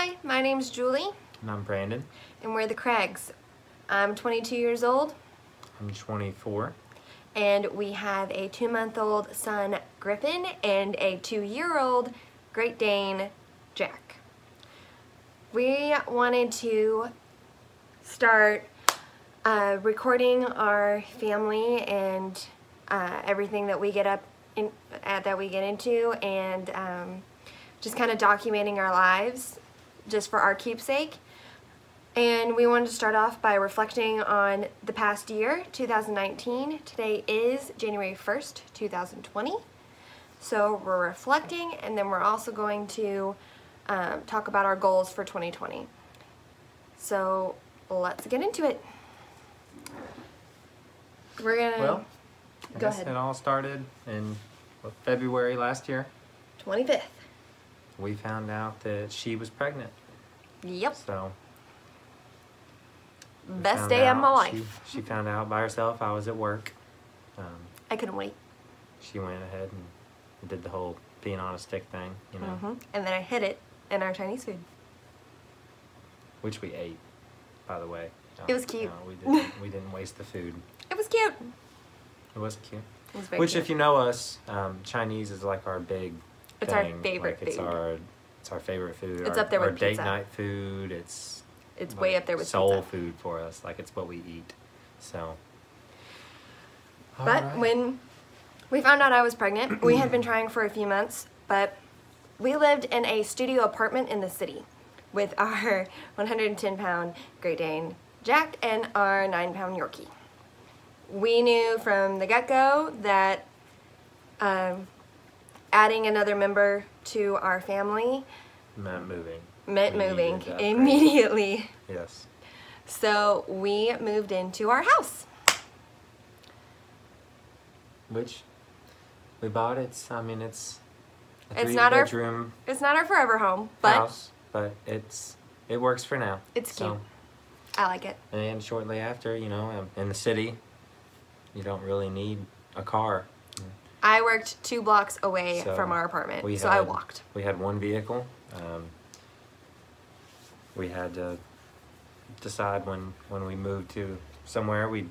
Hi, my name's Julie. And I'm Brandon. And we're the Craigs. I'm 22 years old. I'm 24. And we have a 2-month-old son, Gryffin, and a 2-year-old Great Dane, Jack. We wanted to start recording our family and everything that we get into, and just kind of documenting our lives just for our keepsake. And we wanted to start off by reflecting on the past year, 2019. Today is January 1st, 2020. So we're reflecting, and then we're also going to talk about our goals for 2020. So let's get into it. We're gonna go ahead. It all started in February last year. 25th. We found out that she was pregnant. Yep. So best day of my life. She found out by herself. I was at work. I couldn't wait. She went ahead and did the whole being on a stick thing, you know. And then I hid it in our Chinese food, which we ate, by the way. It was cute. No, we didn't waste the food. It was cute. It was cute. It was very Which, cute. if you know us, Chinese is like our big It's thing. our favorite like, food. It's our favorite food. It's up there with our date pizza. night food. It's like way up there with soul pizza. food for us. Like, it's what we eat. So. But when we found out I was pregnant, we had been trying for a few months, but we lived in a studio apartment in the city with our 110-pound Great Dane Jack and our 9-pound Yorkie. We knew from the get-go that adding another member to our family meant moving. Meant moving immediately. Yes. So we moved into our house. Which we bought. It's a not our three-bedroom It's not our forever home, but house, but it works for now. It's so, cute. I like it. And shortly after, you know, in the city, you don't really need a car. I worked 2 blocks away from our apartment, so I walked. We had one vehicle. We had to decide when we moved to somewhere, we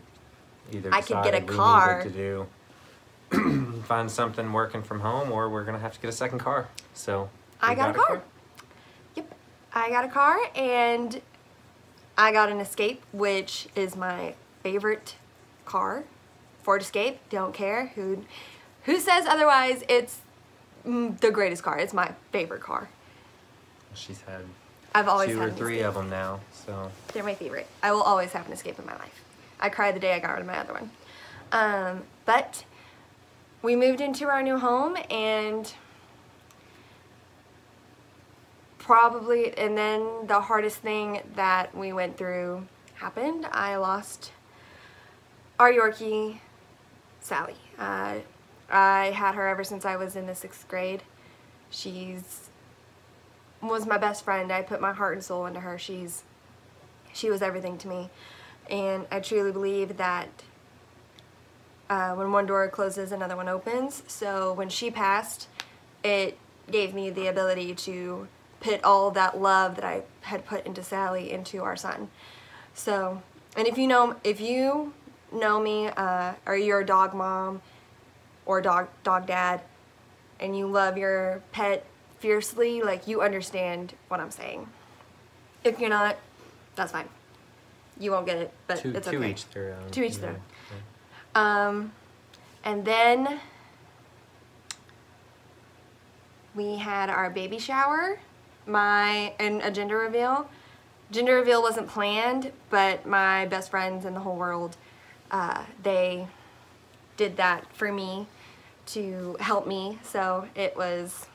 either I could get a decided car. we needed to do find something working from home, or we're gonna have to get a second car. So I got a car. Yep, I got a car, and I got an Escape, which is my favorite car. Ford Escape. Don't care who says otherwise. It's the greatest car. It's my favorite car. She's had I've always 2 had or 3 of them now, so they're my favorite. I will always have an Escape in my life. I cried the day I got rid of my other one. But we moved into our new home, and then the hardest thing that we went through happened. I lost our Yorkie, Sally. I had her ever since I was in the 6th grade. Was my best friend. I put my heart and soul into her. She was everything to me, and I truly believe that when one door closes, another one opens. So when she passed, it gave me the ability to put all that love that I had put into Sally into our son. So, and if you know me, or you're a dog mom or dog dad, and you love your pet fiercely, like, you understand what I'm saying. If you're not, that's fine. You won't get it, but it's okay. To each their own. To each their own. And then we had our baby shower, and a gender reveal. Gender reveal wasn't planned, but my best friends in the whole world, they did that for me to help me. So it was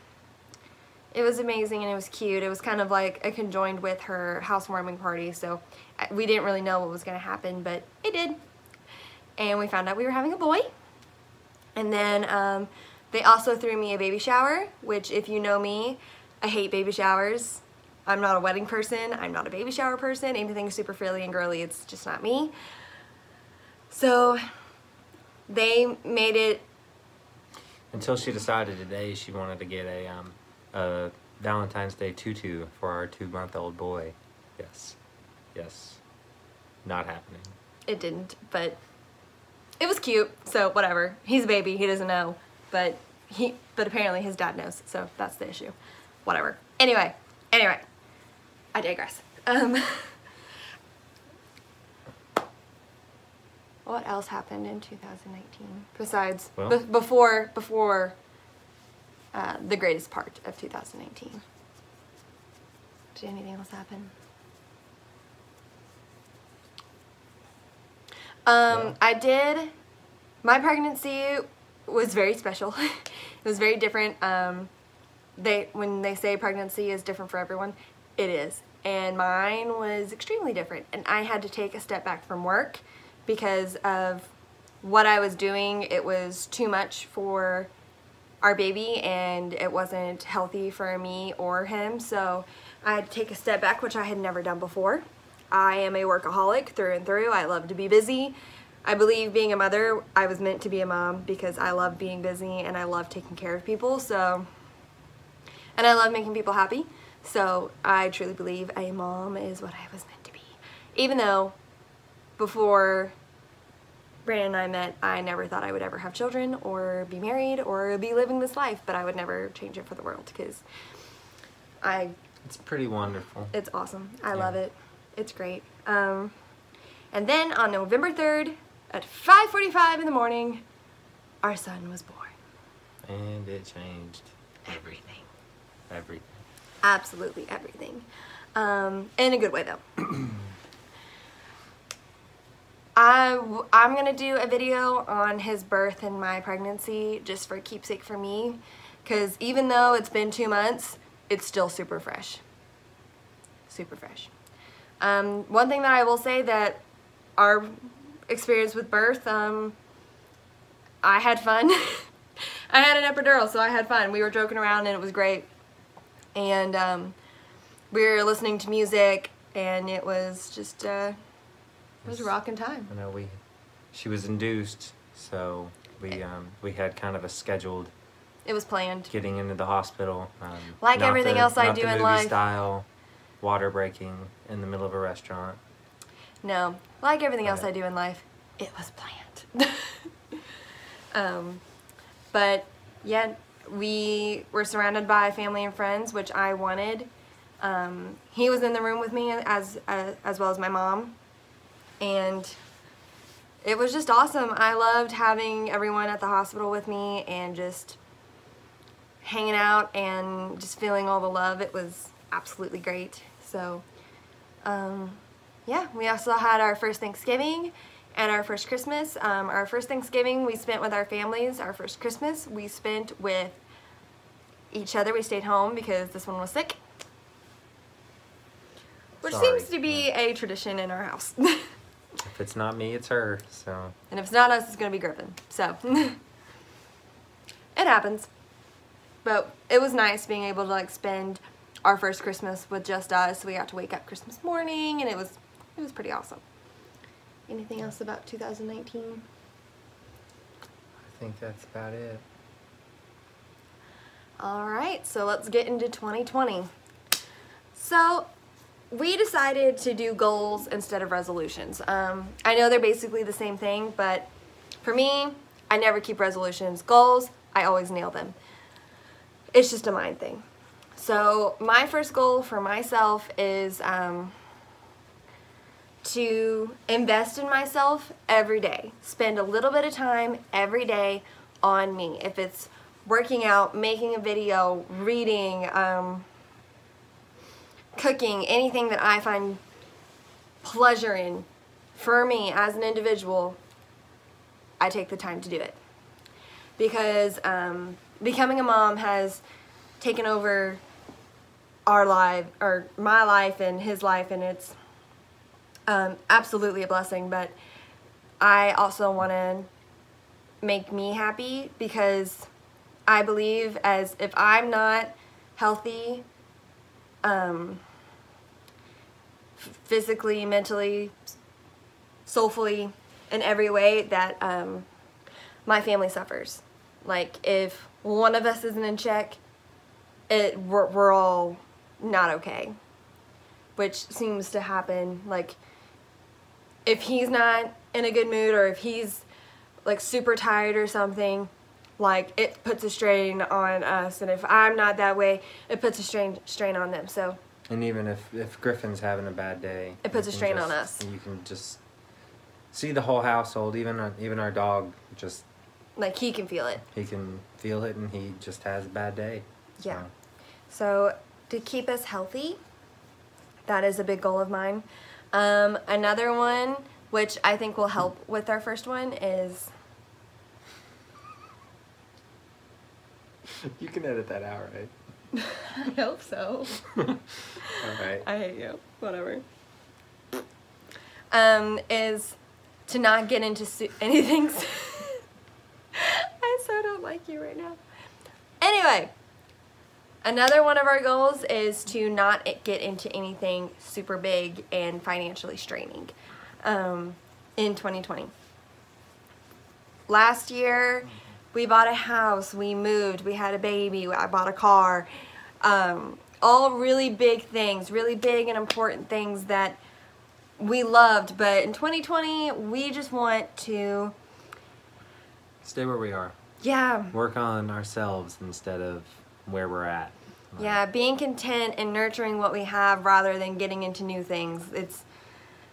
amazing, and it was cute. It was kind of like a conjoined with her housewarming party, so we didn't really know what was going to happen, but it did. And we found out we were having a boy. And then they also threw me a baby shower, which, if you know me, I hate baby showers. I'm not a wedding person. I'm not a baby shower person. Anything super frilly and girly, it's just not me. So they made it until she decided today she wanted to get a Valentine's Day tutu for our 2-month-old boy. Yes. Yes. Not happening. It didn't, but it was cute, so whatever. He's a baby, he doesn't know, but apparently his dad knows, so that's the issue. Whatever. Anyway, I digress. What else happened in 2019 besides before the greatest part of 2019? Did anything else happen? I did. My pregnancy was very special. It was very different. When they say pregnancy is different for everyone, it is. And mine was extremely different. And I had to take a step back from work because of what I was doing. It was too much for our baby and it wasn't healthy for me or him. So I had to take a step back, which I had never done before. I am a workaholic through and through. I love to be busy. I believe being a mother, I was meant to be a mom because I love being busy and I love taking care of people. So, and I love making people happy. So I truly believe a mom is what I was meant to be. Even though before Brandon and I met, I never thought I would ever have children or be married or be living this life, but I would never change it for the world because it's pretty wonderful. It's awesome. I love it. It's great. And then on November 3rd at 5:45 in the morning, our son was born. And it changed everything. Everything. Absolutely everything. In a good way though. I'm going to do a video on his birth and my pregnancy just for keepsake for me, because even though it's been 2 months, it's still super fresh. Super fresh. One thing that I will say that our experience with birth, I had fun. I had an epidural, so I had fun. We were joking around and it was great. And we were listening to music and it was just, it was a rockin' time. I know she was induced, so we had kind of a scheduled. It was planned. Getting into the hospital. Like everything else I do in life. Not the movie style, water breaking in the middle of a restaurant. No, like everything else I do in life, it was planned. But yeah, we were surrounded by family and friends, which I wanted. He was in the room with me as well as my mom. And it was just awesome. I loved having everyone at the hospital with me and just hanging out and just feeling all the love. It was absolutely great. So, yeah, we also had our first Thanksgiving and our first Christmas. Our first Thanksgiving we spent with our families. Our first Christmas we spent with each other. We stayed home because this one was sick. Which seems to be a tradition in our house. If it's not me, it's her, so. And if it's not us, it's going to be Gryffin, so. It happens. But it was nice being able to like spend our first Christmas with just us. We got to wake up Christmas morning and it was pretty awesome. Anything else about 2019? I think that's about it. Alright, so let's get into 2020. So, we decided to do goals instead of resolutions. I know they're basically the same thing, but for me, I never keep resolutions. Goals, I always nail them. It's just a mind thing. So my first goal for myself is to invest in myself every day. Spend a little bit of time every day on me. If it's working out, making a video, reading, cooking, anything that I find pleasure in, for me as an individual, I take the time to do it. Because becoming a mom has taken over our life, or my life and his life, and it's absolutely a blessing. But I also want to make me happy, because I believe as if I'm not healthy, physically, mentally, soulfully, in every way, that my family suffers. Like, if one of us isn't in check, we're all not okay, which seems to happen. Like, if he's not in a good mood, or if he's like super tired or something, like, it puts a strain on us, and if I'm not that way, it puts a strain on them. So, And even if Griffin's having a bad day, it puts a you can strain on just- us. You can just see the whole household, even our dog, just Like, he can feel it. he can feel it, and he just has a bad day. Yeah. So, to keep us healthy, that is a big goal of mine. Another one, which I think will help with our first one, is... You can edit that out, right? I hope so. All right. I hate you. Whatever. Is to not get into anything. I so don't like you right now. Anyway, another one of our goals is to not get into anything super big and financially straining in 2020. Last year, we bought a house, we moved, we had a baby, I bought a car. All really big things, really big and important things that we loved. But in 2020, we just want to... Stay where we are. Yeah. Work on ourselves instead of where we're at. Yeah, being content and nurturing what we have rather than getting into new things. It's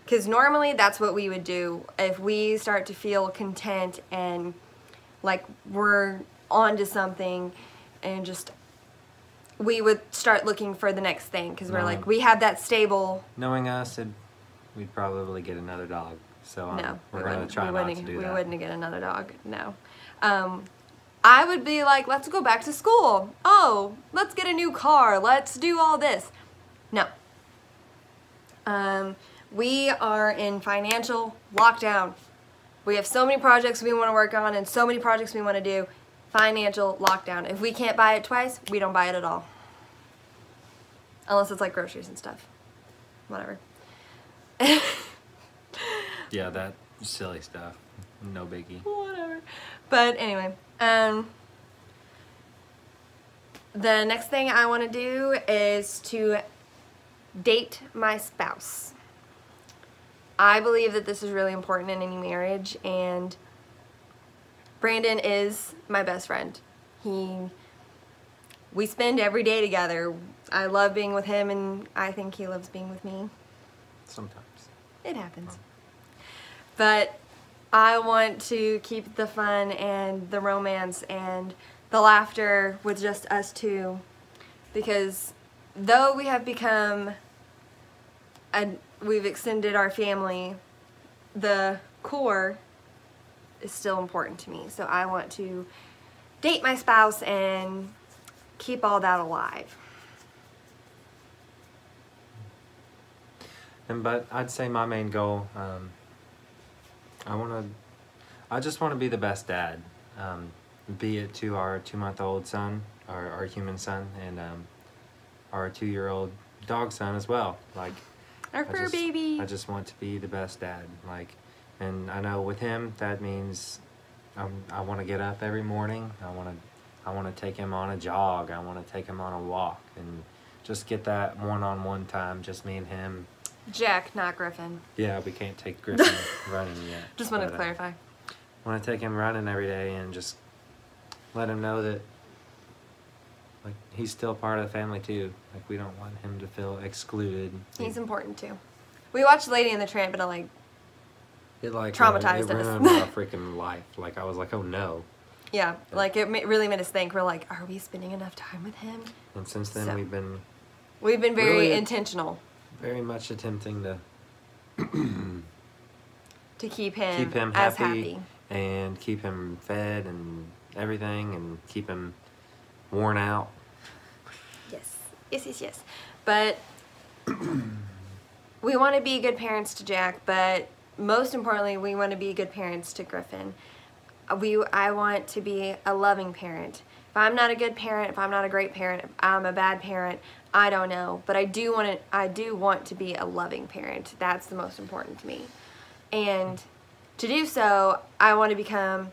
because normally that's what we would do if we start to feel content and like we're on to something, and just we would start looking for the next thing because we're like, we have that stable. Knowing us, we'd probably get another dog. So No, we're going to try not to do that. We wouldn't get another dog, no. I would be like, let's go back to school. Oh, let's get a new car. Let's do all this. No. We are in financial lockdown. We have so many projects we want to work on and so many projects we want to do. Financial lockdown. If we can't buy it twice, we don't buy it at all. Unless it's like groceries and stuff. Whatever. Yeah, that silly stuff. No biggie. Whatever. But anyway, the next thing I want to do is to date my spouse. I believe that this is really important in any marriage, and Brandon is my best friend. We spend every day together. I love being with him, and I think he loves being with me. Sometimes. It happens. But I want to keep the fun and the romance and the laughter with just us two, because though we have become we've extended our family, the core is still important to me. So I want to date my spouse and keep all that alive. But I'd say my main goal, I just want to be the best dad, be it to our 2-month-old son, our human son, and our 2-year-old dog son as well. Like, Our fur baby. I just want to be the best dad. Like, and I know with him that means I want to get up every morning. I want to take him on a jog. I want to take him on a walk and just get that one-on-one time, just me and him. Jack, not Gryffin. Yeah, we can't take Gryffin running yet. Just want to clarify. I want to take him running every day and just let him know that, like, he's still part of the family too. Like, we don't want him to feel excluded. He's important too. We watched Lady and the Tramp, and it like traumatized it us. ruined our freaking life. Like, I was like, oh no. Yeah, like it really made us think. We're like, are we spending enough time with him? And since then, So, we've been very really intentional very much attempting to to keep him happy, as happy. and keep him fed and everything, and keep him worn out. Yes. But we want to be good parents to Jack, but most importantly, we want to be good parents to Gryffin. I want to be a loving parent. If I'm not a good parent, if I'm not a great parent, if I'm a bad parent, I don't know. But I do want to be a loving parent. That's the most important to me. And to do so, I want to become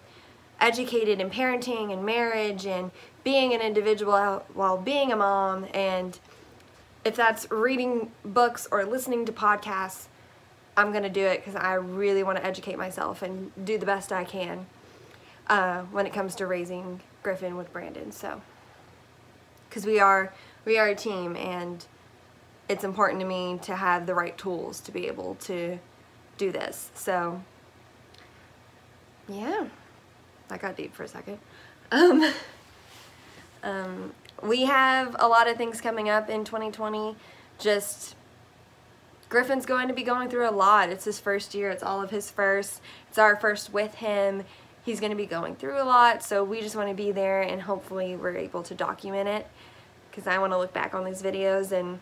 educated in parenting and marriage and being an individual while being a mom. And if that's reading books or listening to podcasts, I'm going to do it because I really want to educate myself and do the best I can when it comes to raising Gryffin with Brandon. So, because we are a team, and it's important to me to have the right tools to be able to do this. So, yeah, I got deep for a second. We have a lot of things coming up in 2020. Just Griffin's going to be going through a lot. It's his first year. It's all of his first. It's our first with him. He's going to be going through a lot, so we just want to be there, and hopefully we're able to document it, because I want to look back on these videos and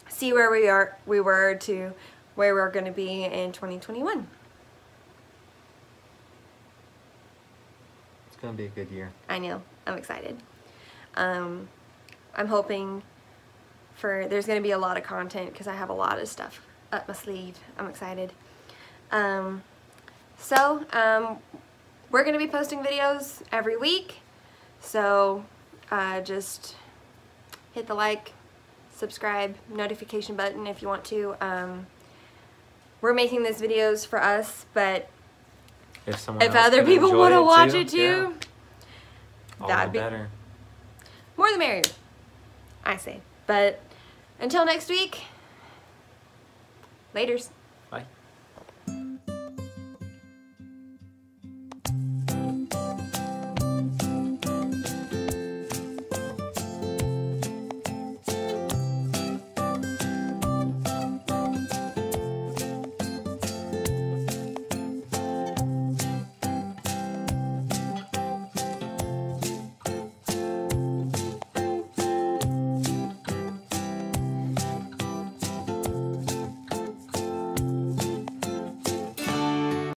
see where we were to where we're going to be in 2021. It's going to be a good year. I know. I'm excited. I'm hoping there's going to be a lot of content, because I have a lot of stuff up my sleeve. I'm excited. We're going to be posting videos every week, so just hit the like, subscribe, notification button if you want to. We're making these videos for us, but if other people want to watch it too, that'd be better. More the merrier, I say. But until next week, laters.